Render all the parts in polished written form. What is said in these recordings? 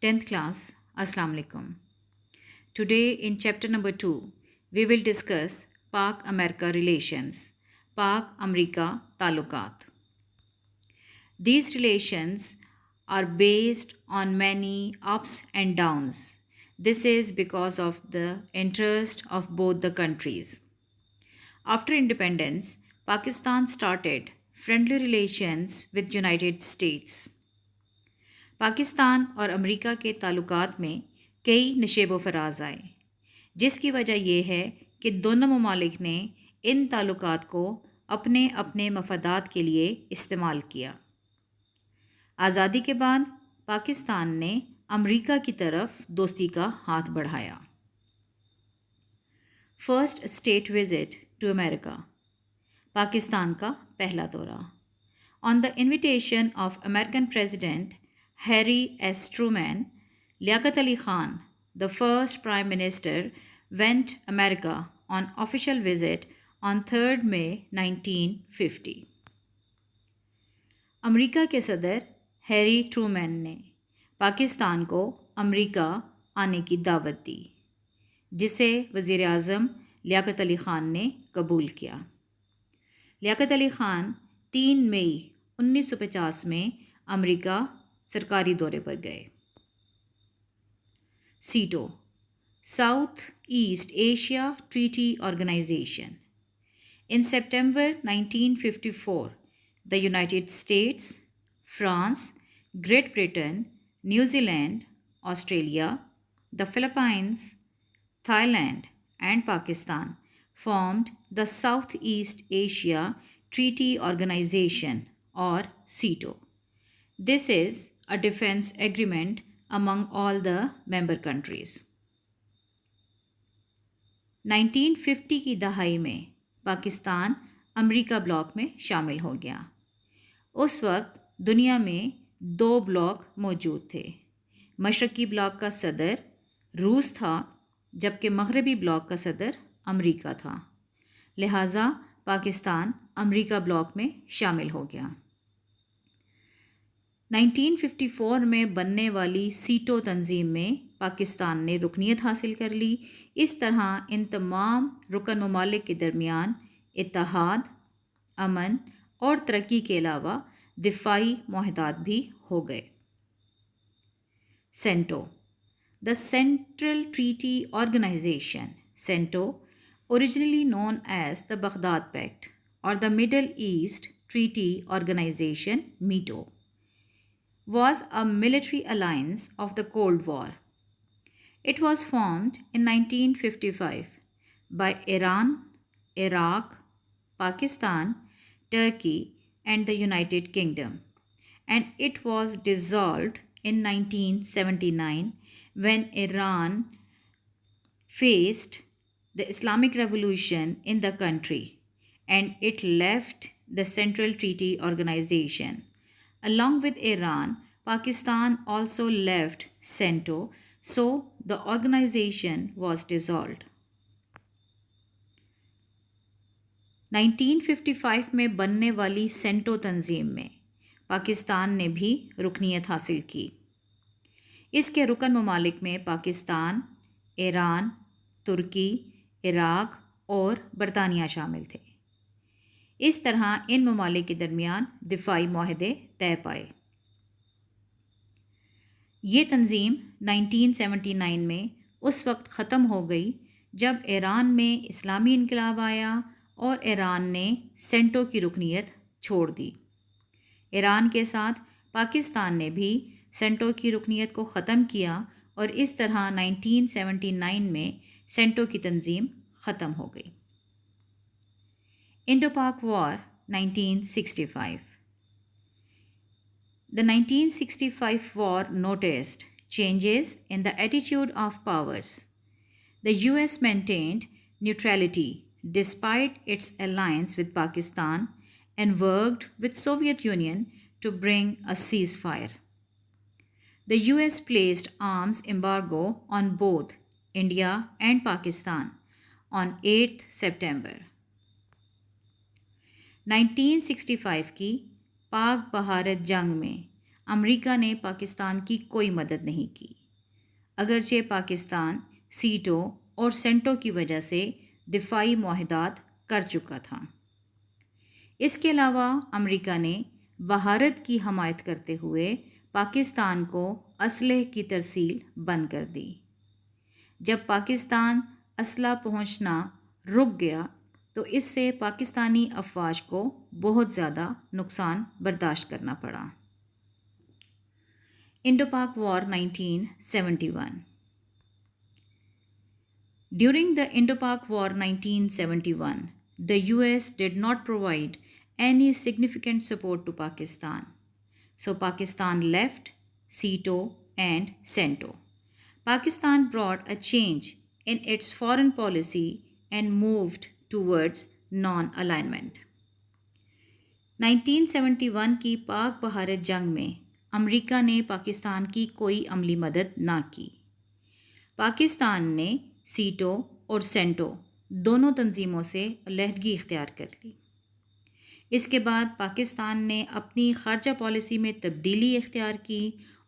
10th class, Assalamu alaikum. Today in chapter number 2, we will discuss Pak-America relations, Pak-America Talukat. These relations are based on many ups and downs. This is because of the interest of both the countries. After independence, Pakistan started friendly relations with United States. Pakistan और America के ताल्लुकात में कई नशेब व फराज आए, जिसकी वजह यह है कि दोनों ममालिक ने इन ताल्लुकात को अपने अपने मफादात के लिए इस्तेमाल किया। आज़ादी के बाद पाकिस्तान ने अमेरिका की तरफ दोस्ती का हाथ बढ़ाया। First state visit to America, Pakistan का पहला दौरा। On the invitation of American president Harry S. Truman, Liaquat Ali Khan, the first Prime Minister, went America on official visit on 3rd May 1950. America के सदर हैरी ट्रूमैन ने पाकिस्तान को America आने की दावत दी, जिसे वज़ीर आज़म लियाकत अली ख़ान ने कबूल किया। लियाकत अली ख़ान 3 मई 1950 में अमेरिका सरकारी दौरे पर गए। SEATO, south east Asia treaty organisation. In September 1954, the United States, France, Great Britain, New Zealand, Australia, the Philippines, Thailand and Pakistan formed the South East Asia Treaty Organization or CETO. This is a defense agreement among all the member countries. 1950 की दहाई में Pakistan America block में शामिल हो गया। उस वक्त दुनिया में 2 ब्लॉक मौजूद थे। मशरक़ी ब्लॉक का सदर रूस था, जबकि मग़रबी ब्लॉक का सदर अमेरिका था। लिहाजा पाकिस्तान अमेरिका ब्लॉक में शामिल हो गया। 1954 में बनने वाली सीटो तंजीम में पाकिस्तान ने रुकनीत हासिल कर ली। इस तरह इन तमाम रुकन ममालिक के दरमियान इत्तेहाद, अमन और तरक्की के अलावा दिफाई मुआहदात भी हो गए। CENTO, the central treaty organisation, CENTO, originally known as the Baghdad pact और the middle east treaty organisation, METO, was a military alliance of the Cold War. It was formed in 1955 by Iran, Iraq, Pakistan, Turkey, and the United Kingdom, and it was dissolved in 1979 when Iran faced the Islamic Revolution in the country, and it left the Central Treaty Organization. Along with Iran, Pakistan also left CENTO, so the organization was dissolved. 1955 में बनने वाली CentOS तंजीम में पाकिस्तान ने भी रुकनीत हासिल की। इसके रुकन ममालिक में पाकिस्तान, ईरान, तुर्की, इराक और बरतानिया शामिल थे। इस तरह इन ममालिक के दरमियान दिफाई मुआहदे तय पाए। ये तंजीम 1979 में उस वक्त ख़त्म हो गई जब ईरान में इस्लामी इनकलाब आया और ईरान ने सेंटो की रुकनीत छोड़ दी। ईरान के साथ पाकिस्तान ने भी सेंटो की रुकनीत को ख़त्म किया और इस तरह 1979 में सेंटो की तंजीम ख़त्म हो गई। Indo-Pak War 1965. The 1965 war noticed changes in the attitude of powers. The US maintained neutrality despite its alliance with Pakistan and worked with Soviet Union to bring a ceasefire. The US placed arms embargo on both India and Pakistan on 8th September. 1965 की पाक भारत जंग में America ने पाकिस्तान की कोई मदद नहीं की, अगरचे पाकिस्तान सीटो और सेंटो की वजह से दिफाई मुआहदात कर चुका था। इसके अलावा अमेरिका ने भारत की हमायत करते हुए पाकिस्तान को असलह की तरसील बंद कर दी। जब पाकिस्तान असला पहुंचना रुक गया तो इससे पाकिस्तानी अफवाज को बहुत ज़्यादा नुकसान बर्दाश्त करना पड़ा। इंडो-पाक war 1971। During the Indo-Pak War 1971, the US did not provide any significant support to Pakistan. So Pakistan left SEATO and CENTO. Pakistan brought a change in its foreign policy and moved towards non-alignment. 1971 की पाक भारत जंग में America ने पाकिस्तान की कोई अमली मदद ना की। पाकिस्तान ने सीटो और सेंटो दोनों तंजीमों से अलहदगी इख्तियार कर ली। इसके बाद पाकिस्तान ने अपनी ख़ारजा पॉलिसी में तब्दीली इख्तियार की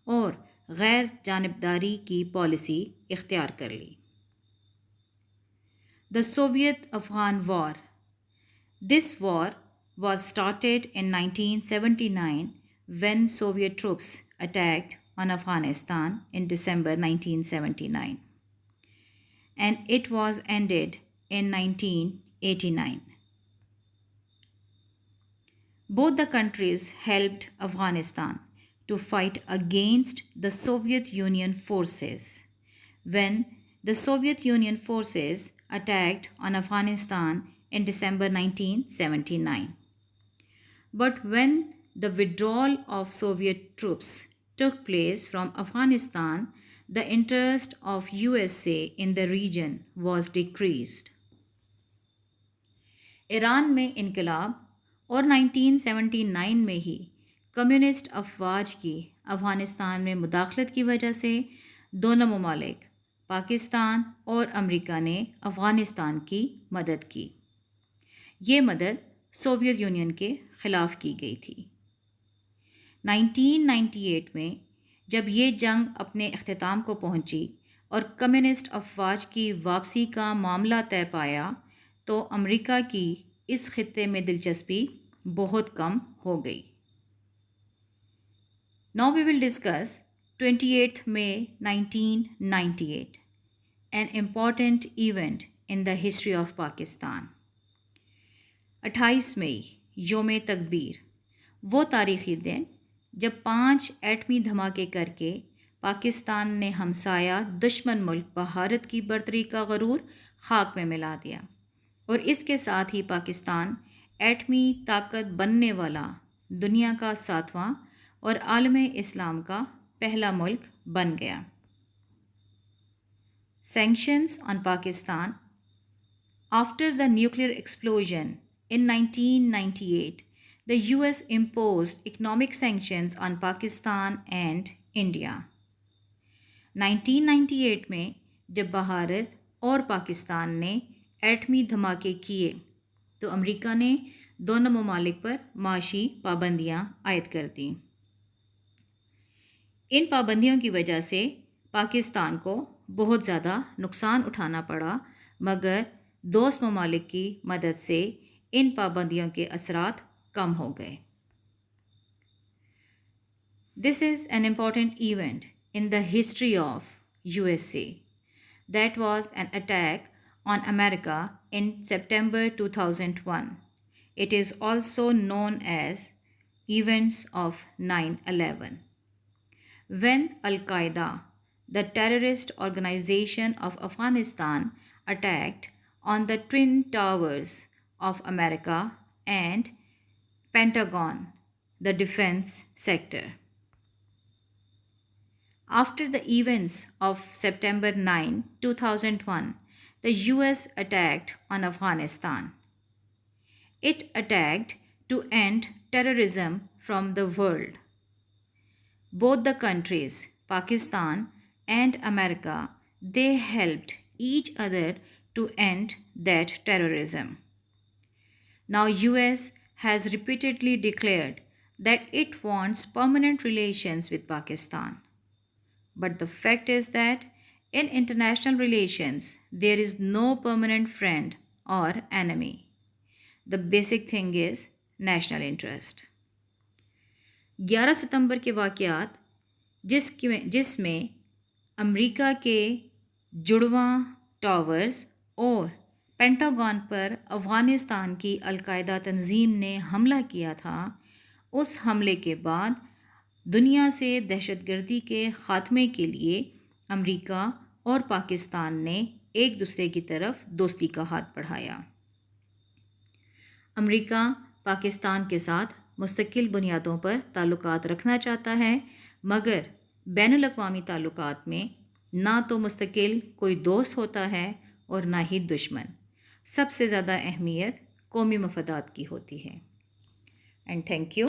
और गैर जानिबदारी की पॉलिसी इख्तियार कर ली। The Soviet Afghan war. This war was started in 1979 when Soviet troops attacked on Afghanistan in December 1979. And it was ended in 1989. Both the countries helped Afghanistan to fight against the Soviet Union forces when the Soviet Union forces attacked on Afghanistan in December 1979. But when the withdrawal of Soviet troops took place from Afghanistan, the interest of USA in the region was decreased. Iran में इनकलाब और 1979 में ही communist अफवाज की अफ़गानिस्तान में मुदाखलत की वजह से दोनों ममालिक पाकिस्तान और अमेरिका ने अफ़गानिस्तान की मदद की। ये मदद सोवियत यूनियन के ख़िलाफ़ की गई थी। 1998 में जब ये जंग अपने अख्तिताम को पहुंची और कम्युनिस्ट अफवाज की वापसी का मामला तय पाया तो अमेरिका की इस खित्ते में दिलचस्पी बहुत कम हो गई। Now we will discuss 28th May 1998, an important event in the history of Pakistan. 28 मई योम तकबीर, वो तारीख़ी दिन जब 5 एटमी धमाके करके पाकिस्तान ने हमसाया दुश्मन मुल्क भारत की बर्तरी का गरूर खाक में मिला दिया और इसके साथ ही पाकिस्तान एटमी ताकत बनने वाला दुनिया का 7वां और आलम इस्लाम का पहला मुल्क बन गया। Sanctions on Pakistan. After the nuclear explosion in 1998, the US imposed economic sanctions on Pakistan and India. 1998 में जब भारत और पाकिस्तान ने एटमी धमाके किए तो अमेरिका ने दोनों ममालिक पर माशी पाबंदियां आयद कर दी। इन पाबंदियों की वजह से पाकिस्तान को बहुत ज़्यादा नुकसान उठाना पड़ा, मगर दोस्त ममालिक की मदद से इन पाबंदियों के असरात कम हो गए। This is an important event in the history of USA. That was an attack on America in September 2001. It is also known as events of 9/11. When Al-Qaeda, the terrorist organization of Afghanistan, attacked on the Twin Towers of America and Pentagon, the defense sector. After the events of September 9, 2001, the US attacked on Afghanistan. It attacked to end terrorism from the world. Both the countries, Pakistan and America, they helped each other to end that terrorism. Now US has repeatedly declared that it wants permanent relations with Pakistan. But the fact is that in international relations, there is no permanent friend or enemy. The basic thing is national interest. 11 सितंबर के वाक़यात जिसमें America के जुड़वां towers और pentagon पर अफ़गानिस्तान की al Qaeda तंजीम ने हमला किया था, उस हमले के बाद दुनिया से दहशतगर्दी के ख़ात्मे के लिए अमेरिका और पाकिस्तान ने एक दूसरे की तरफ दोस्ती का हाथ बढ़ाया। अमेरिका पाकिस्तान के साथ मुस्तकिल बुनियादों पर ताल्लुकात रखना चाहता है, मगर बैनुल-अक़वामी ताल्लुकात में ना तो मुस्तकिल कोई दोस्त होता है और ना ही दुश्मन। सबसे ज़्यादा अहमियत कौमी मफादात की होती है। And thank you.